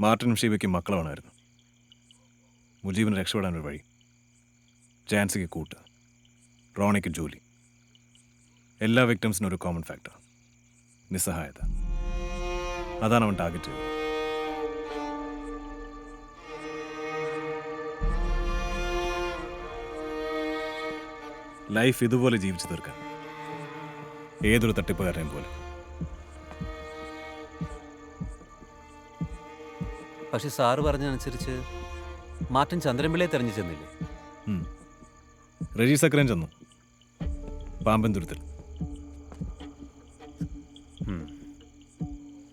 മാർട്ടിനും ഷീബയ്ക്കും മക്കളാണായിരുന്നു. മുജീബിന് രക്ഷപ്പെടാനൊരു വഴി, ജാൻസിക്ക് കൂട്ട്, റോണിക്ക് ജോലി. എല്ലാ വിക്ടിംസിനും ഒരു കോമൺ ഫാക്ടർ, നിസ്സഹായത. അതാണ് അവൻ ടാർഗറ്റ് ചെയ്തത്. ലൈഫ് ഇതുപോലെ ജീവിച്ചു തീർക്കാൻ, ഏതൊരു തട്ടിപ്പുകാരനെയും പോലെ. പക്ഷെ സാറ് പറഞ്ഞതനുസരിച്ച് മാർട്ടിൻ ചന്ദ്രൻപിള്ളയെ തെരഞ്ഞു ചെന്നില്ലേ? റജി സക്രൻ ചെന്നു, പാമ്പൻ തുരുത്തിൽ.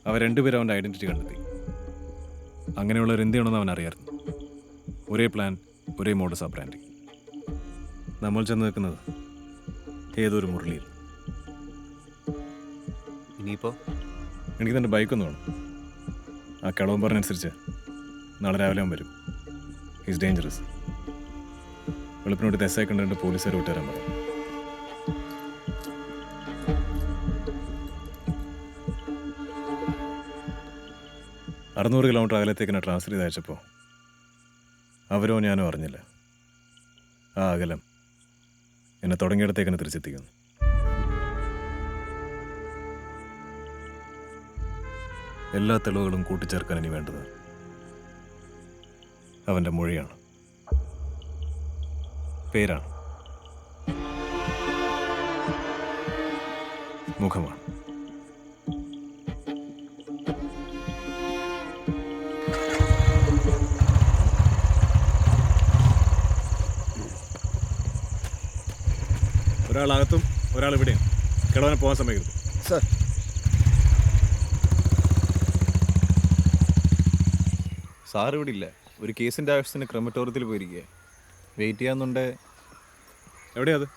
അവർ രണ്ടുപേരും അവൻ്റെ ഐഡന്റിറ്റി കണ്ടെത്തി. അങ്ങനെയുള്ളവർ എന്തിയാണെന്ന് അവൻ അറിയാമായിരുന്നു. ഒരേ പ്ലാൻ, ഒരേ മോഡസ് ഓപ്പറാൻഡി. നമ്മൾ ചെന്ന് നിൽക്കുന്നത് ഏതൊരു മുരളിയിൽ. ഇനിയിപ്പോ എനിക്ക് തന്നെ ബൈക്കൊന്ന് വേണം. ആ കിളവൻ പറഞ്ഞനുസരിച്ച് നാളെ രാവിലെ അവൻ വരും. Is dangerous. വെളുപ്പിനോട്ട് തെസ്സായി കണ്ടിട്ട് പോലീസുകാർ വിട്ടുതരാൻ പറയും. അറുന്നൂറ് കിലോമീറ്റർ അകലത്തേക്കിനെ ട്രാൻസ്ഫർ ചെയ്ത് അയച്ചപ്പോൾ അവരോ ഞാനോ അറിഞ്ഞില്ല ആ അകലം എന്നെ തുടങ്ങിയിടത്തേക്കിനെ തിരിച്ചെത്തിക്കുന്നു. എല്ലാ തെളിവുകളും കൂട്ടിച്ചേർക്കാൻ ഇനി വേണ്ടത് അവൻ്റെ മൊഴിയാണ്, പേരാണ്, മുഖമാണ്. ഒരാളകത്തും ഒരാൾ ഇവിടെയും. കിളവനെ പോകാൻ സമ്മതിക്കരുത്. സർ, സാർ ഇവിടെ ഇല്ല. ഒരു കേസിൻ്റെ ആവശ്യത്തിന് ക്രമറ്റോറിയത്തിൽ പോയിരിക്കുക. വെയിറ്റ് ചെയ്യാന്നുണ്ട്. എവിടെയാ അത്?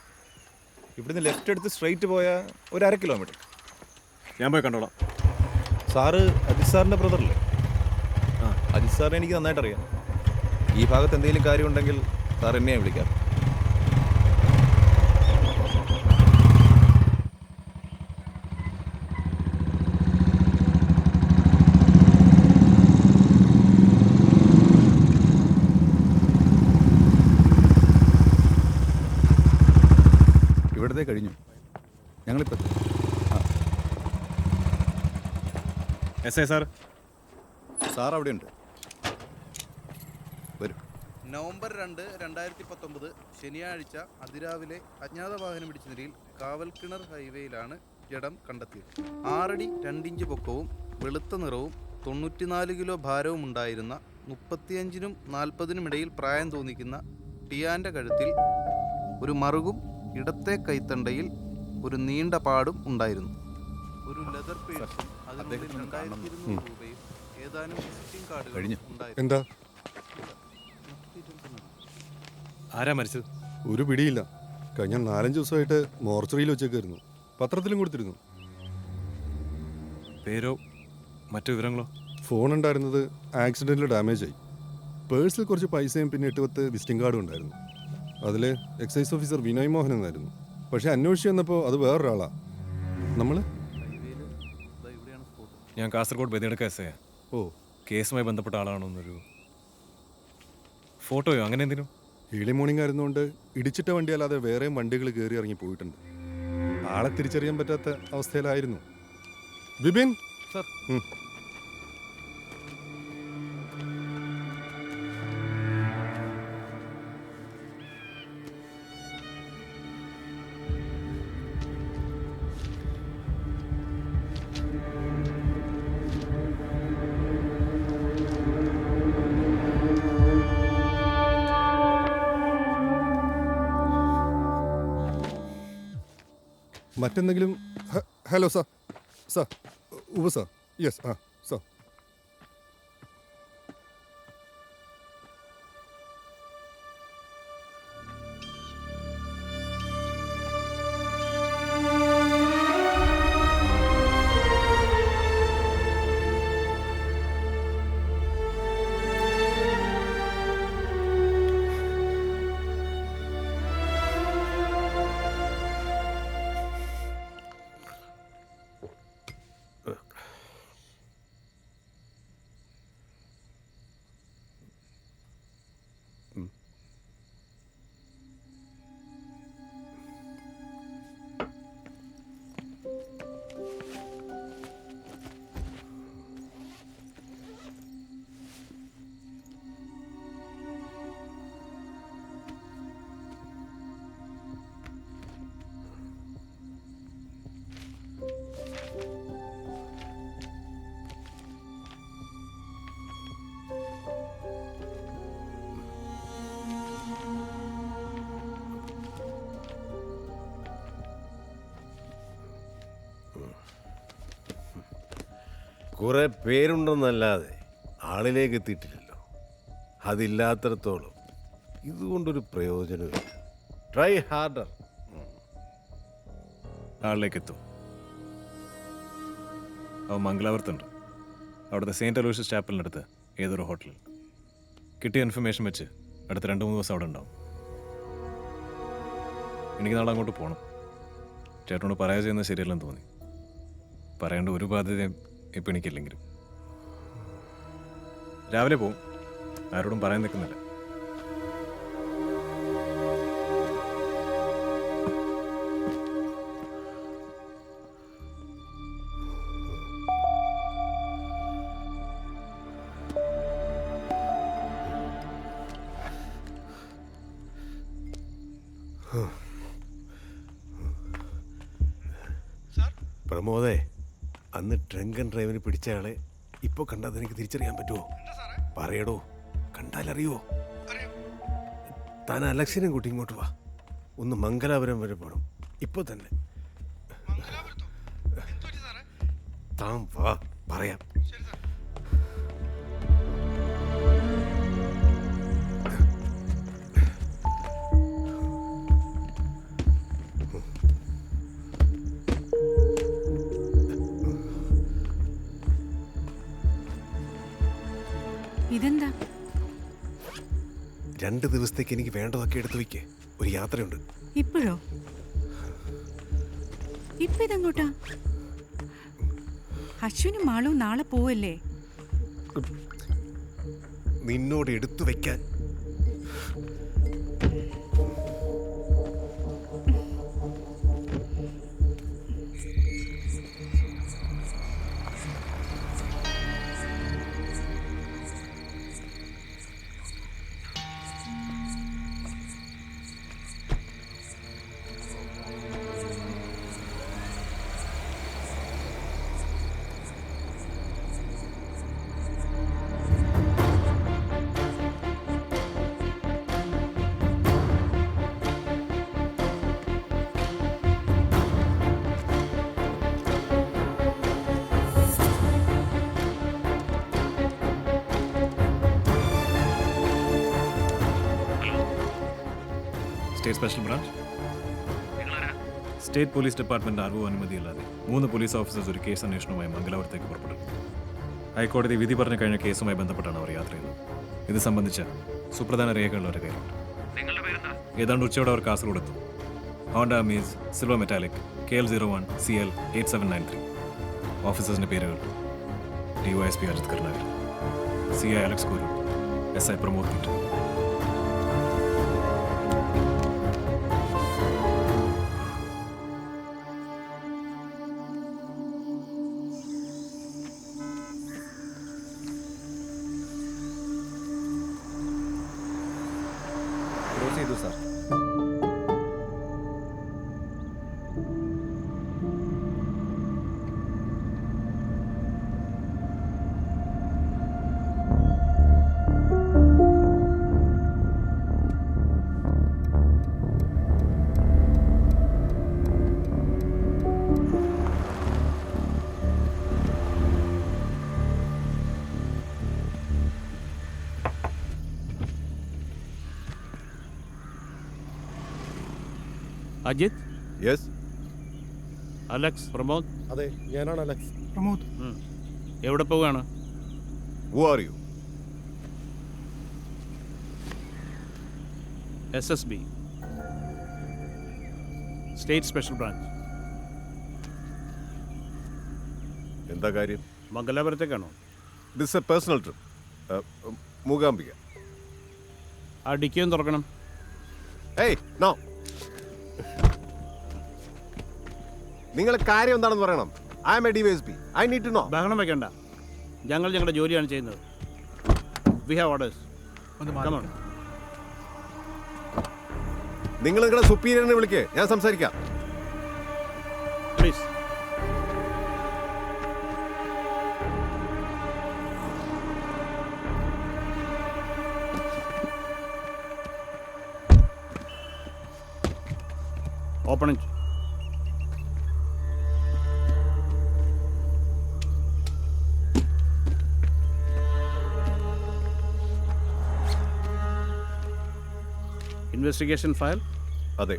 ഇവിടുന്ന് ലെഫ്റ്റ് എടുത്ത് സ്ട്രെയിറ്റ് പോയാൽ ഒരു 1/2 കിലോമീറ്റർ. ഞാൻ പോയി കണ്ടോളാം. സാറ് അജിത് സാറിൻ്റെ ബ്രദറല്ലേ? അജിത് സാറിനെ എനിക്ക് നന്നായിട്ട് അറിയാം. ഈ ഭാഗത്ത് എന്തെങ്കിലും കാര്യമുണ്ടെങ്കിൽ സാർ എന്നെയാണ് വിളിക്കാം. ഇവിടത്തെ കഴിഞ്ഞു. ഞങ്ങളിപ്പോൾ എസ് ഐ സാർ. സാർ അവിടെയുണ്ട്. വരും. നവംബർ 2, 2019 ശനിയാഴ്ച അതിരാവിലെ അജ്ഞാത വാഹനം പിടിച്ച നിലയിൽ കാവൽക്കിണർ ഹൈവേയിലാണ് ജഡം കണ്ടെത്തിയത്. 6 അടി 2 ഇഞ്ച് പൊക്കവും വെളുത്ത നിറവും 94 കിലോ ഭാരവും ഉണ്ടായിരുന്ന 35-നും 40-നും ഇടയിൽ പ്രായം തോന്നിക്കുന്ന ടിയാൻ്റെ കഴുത്തിൽ ഒരു മറുകും ഇടത്തെ കൈത്തണ്ടയിൽ ഒരു നീണ്ട പാടും ഉണ്ടായിരുന്നു. ഒരു ലെതർ പേഴ്സും അതിനുള്ളിൽ 2200 രൂപയും ഏതാനും വിസിറ്റിംഗ് കാർഡുകളും ഉണ്ടായിരുന്നു. എന്താ? ആരാ മരിച്ചത്? ഒരു പിടിയില്ല. കഴിഞ്ഞ 4-5 ദിവസമായിട്ട് മോർച്ചറിയിൽ വെച്ചേക്കായിരുന്നു. പത്രത്തിലും കൊടുത്തിരുന്നു. പേരോ മറ്റു വിവരങ്ങളോ? ഫോൺ ഉണ്ടായിരുന്നത് ആക്സിഡൻറ്റിൽ ഡാമേജ് ആയി. പേഴ്സിൽ കുറച്ച് പൈസയും പിന്നെ 8-10 വിസിറ്റിംഗ് കാർഡും ഉണ്ടായിരുന്നു. അതിൽ എക്സൈസ് ഓഫീസർ വിനോയ് മോഹൻ എന്നായിരുന്നു. പക്ഷെ അന്വേഷിച്ച് വന്നപ്പോൾ അത് വേറൊരാളാ. നമ്മൾ ഞാൻ കാസർഗോഡ് ബദിയെടുക്ക എസ് ഐ. ഓ, കേസുമായി ബന്ധപ്പെട്ട ആളാണോ എന്നൊരു ഫോട്ടോയോ അങ്ങനെ എന്തിനും? ഏർലി മോർണിംഗ് ആയിരുന്നുകൊണ്ട് ഇടിച്ചിട്ട വണ്ടി അല്ലാതെ വേറെയും വണ്ടികൾ കയറി ഇറങ്ങി പോയിട്ടുണ്ട്. ആളെ തിരിച്ചറിയാൻ പറ്റാത്ത അവസ്ഥയിലായിരുന്നു. വിപിൻ സർ. മറ്റെന്തെങ്കിലും? Hello sir. സാർ, ഉവ സാർ. യെസ്. സാർ. കുറെ പേരുണ്ടെന്നല്ലാതെ ആളിലേക്ക് എത്തിയിട്ടില്ലല്ലോ. അതില്ലാത്തടത്തോളം ഇതുകൊണ്ടൊരു പ്രയോജനമില്ല. Try harder. ആളിലേക്ക് എത്തും. അവൻ മംഗലാപുരത്തുണ്ട്. അവിടുത്തെ സെയിൻറ്റ് അലോഷ്യസ് ചാപ്പലിനടുത്ത് ഏതൊരു ഹോട്ടലിൽ. കിട്ടിയ ഇൻഫർമേഷൻ വെച്ച് അടുത്ത 2-3 ദിവസം അവിടെ ഉണ്ടാവും. എനിക്ക് നാളെ അങ്ങോട്ട് പോകണം. ചേട്ടനോട് പറയാ ചെയ്യുന്നത് ശരിയല്ലെന്ന് തോന്നി. പറയേണ്ട ഒരു ബാധ്യതയും ഇപ്പം എനിക്കില്ലെങ്കിലും. രാവിലെ പോവും. ആരോടും പറയാൻ നിൽക്കുന്നില്ല. പ്രമോദേ, അന്ന് ഡ്രങ്കൻ ഡ്രൈവിന് പിടിച്ച ആളെ ഇപ്പോൾ കണ്ടാൽ എനിക്ക് തിരിച്ചറിയാൻ പറ്റുമോ? പറയടോ, കണ്ടാലറിയുമോ? താൻ അലക്ഷ്യനും കൂട്ടി ഇങ്ങോട്ട് വാ. ഒന്ന് മംഗലാപുരം വരെ പോകണം ഇപ്പോൾ തന്നെ. താൻ വാ, പറയാം. ഇതെന്താ? 2 ദിവസത്തേക്ക് എനിക്ക് വേണ്ടതൊക്കെ എടുത്തു വയ്ക്കേ. ഒരു യാത്രയുണ്ട്. ഇപ്പോഴോ? ഇപ്പൊ ഇതെങ്ങോട്ടാ? അശ്വിനും മാളും നാളെ പോവല്ലേ? നിന്നോട് എടുത്തു വയ്ക്കാൻ. State special branch. State police department അറിവോ അനുമതിയില്ലാതെ 3 പോലീസ് ഓഫീസേഴ്സ് ഒരു കേസ് അന്വേഷണവുമായി മംഗലാപുരത്തേക്ക് പുറപ്പെട്ടു. ഹൈക്കോടതി വിധി പറഞ്ഞ കഴിഞ്ഞ കേസുമായി ബന്ധപ്പെട്ടാണ് അവർ യാത്ര ചെയ്യുന്നത്. ഇത് സംബന്ധിച്ച സുപ്രധാന രേഖകൾ അവരുടെ കയ്യിലുണ്ട്. ഏതാണ്ട് ഉച്ചയോടെ അവർ കാസർഗോഡ് എത്തും. Honda Amaze silver metallic KL01 CL 8793. ഓഫീസേഴ്സിന്റെ പേരുകൾ: DYSP Ajith Karunakar, CI Alex കുരു, SI പ്രമോദ് പീറ്റർ. ചെയ്തു sir. Ajith, yes. Alex, Pramod. അതെ, ഞാനാണ് അലക്സ്. എവിടെ പോവുകയാണ്? Who are you? SSB, state special branch. എന്താ കാര്യം? മംഗലാപുരത്തേക്കാണോ? This a personal trip. Mookambika. ആ ഡിക്കിയും തുറക്കണം. ഏയ് നോ. നിങ്ങളെ കാര്യം എന്താണെന്ന് പറയണം. I am a DYSP. I need to know. ബഹളം വെക്കണ്ട. ഞങ്ങൾ ഞങ്ങളുടെ ജോലിയാണ് ചെയ്യുന്നത്. We have orders. നിങ്ങൾ നിങ്ങളുടെ സുപ്പീരിയറിനെ വിളിക്കേ, ഞാൻ സംസാരിക്കാം. Please. Open it. Investigation file? അതെ,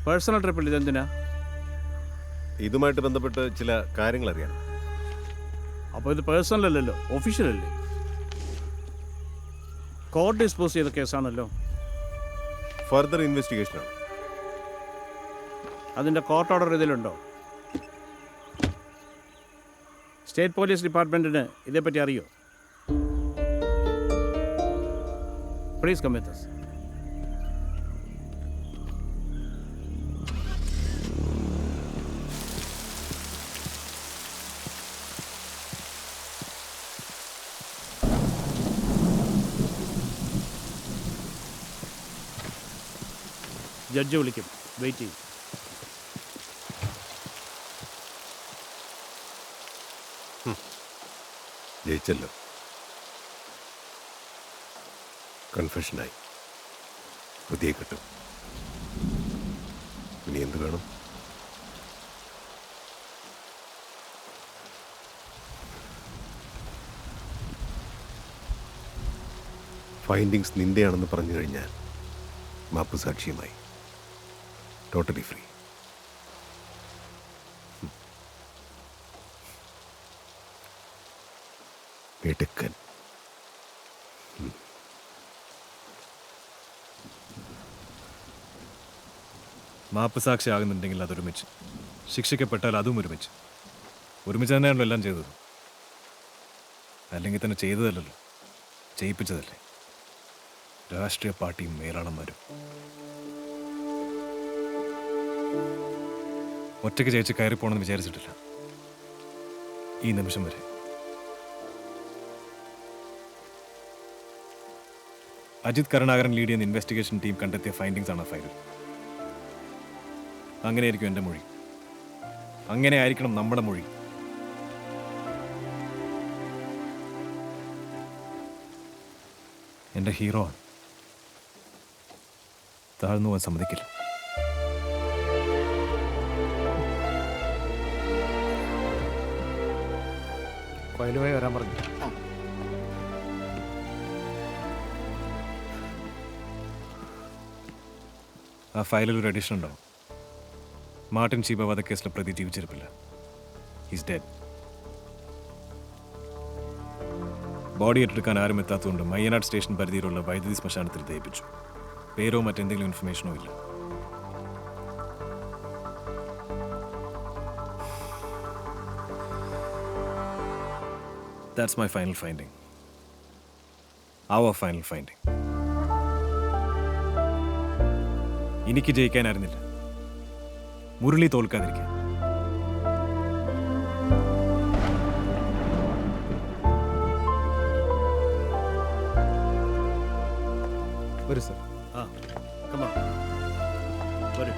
പേഴ്സണൽ ട്രിപ്പിൽ ഇതെന്തിനാ? ഇതുമായിട്ട് ബന്ധപ്പെട്ട് ചില കാര്യങ്ങൾ അറിയാൻ. അപ്പോൾ ഇത് പേഴ്സണൽ അല്ലല്ലോ, ഒഫീഷ്യൽ അല്ലേ? കോർട്ട് ഡിസ്പോസ് ചെയ്ത കേസാണല്ലോ. ഫർദർ ഇൻവെസ്റ്റിഗേഷനാണ്. അതിൻ്റെ കോർട്ട് ഓർഡർ ഇതിലുണ്ടോ? സ്റ്റേറ്റ് പോലീസ് ഡിപ്പാർട്ട്മെൻറ്റിന് ഇതേപ്പറ്റി അറിയോ? Please come with us. Judge വിളിക്കും, വെയിറ്റ് ചെയ്യും. ജയിച്ചല്ലോ. കൺഫെഷനായി. പുതിയ കിട്ടും. ഇനി എന്ത് വേണം? ഫൈൻഡിങ്സ് നിന്റെയാണെന്ന് പറഞ്ഞു കഴിഞ്ഞാൽ മാപ്പ് സാക്ഷിയുമായി ടോട്ടലി ഫ്രീ. എടുക്കൻ. മാപ്പ് സാക്ഷി ആകുന്നുണ്ടെങ്കിൽ അതൊരുമിച്ച്, ശിക്ഷിക്കപ്പെട്ടാൽ അതും ഒരുമിച്ച്. ഒരുമിച്ച് തന്നെയാണല്ലോ എല്ലാം ചെയ്തത്. അല്ലെങ്കിൽ തന്നെ ചെയ്തതല്ലല്ലോ, ചെയ്യിപ്പിച്ചതല്ലേ. രാഷ്ട്രീയ പാർട്ടിയും മേലാളന്മാരും ഒറ്റയ്ക്ക് ജയിച്ച് കയറിപ്പോണമെന്ന് വിചാരിച്ചിട്ടില്ല ഈ നിമിഷം വരെ. അജിത് കരുണാകരൻ ലീഡ് ചെയ്യുന്ന ഇൻവെസ്റ്റിഗേഷൻ ടീം കണ്ടെത്തിയ ഫൈൻഡിങ്സ് ആണ് ഫയലിൽ. അങ്ങനെയായിരിക്കും എൻ്റെ മൊഴി, അങ്ങനെ ആയിരിക്കണം നമ്മുടെ മൊഴി. എൻ്റെ ഹീറോ ആണ്, താഴ്ന്നു പോകാൻ സമ്മതിക്കില്ല. ഫയലുമായി വരാൻ പറഞ്ഞു. ആ ഫയലിൽ ഒരു എഡിഷൻ ഉണ്ടാവും. മാർട്ടിൻ ചീബ വധക്കേസിലെ പ്രതി ജീവിച്ചിരിപ്പില്ല. His dead. ബോഡി ഏറ്റെടുക്കാൻ ആരും എത്താത്തതുകൊണ്ട് മയ്യനാട് സ്റ്റേഷൻ പരിധിയിലുള്ള വൈദ്യുതി ശ്മശാനത്തിൽ ദയിപ്പിച്ചു. പേരോ മറ്റെന്തെങ്കിലും ഇൻഫർമേഷനോ ഇല്ല. That's my final finding. Our final finding. എനിക്ക് ജയിക്കാനായിരുന്നില്ല, മുരളി തോൽക്കാതിരിക്കാൻ. വരൂ സർ. ആ, come on. വരൂ.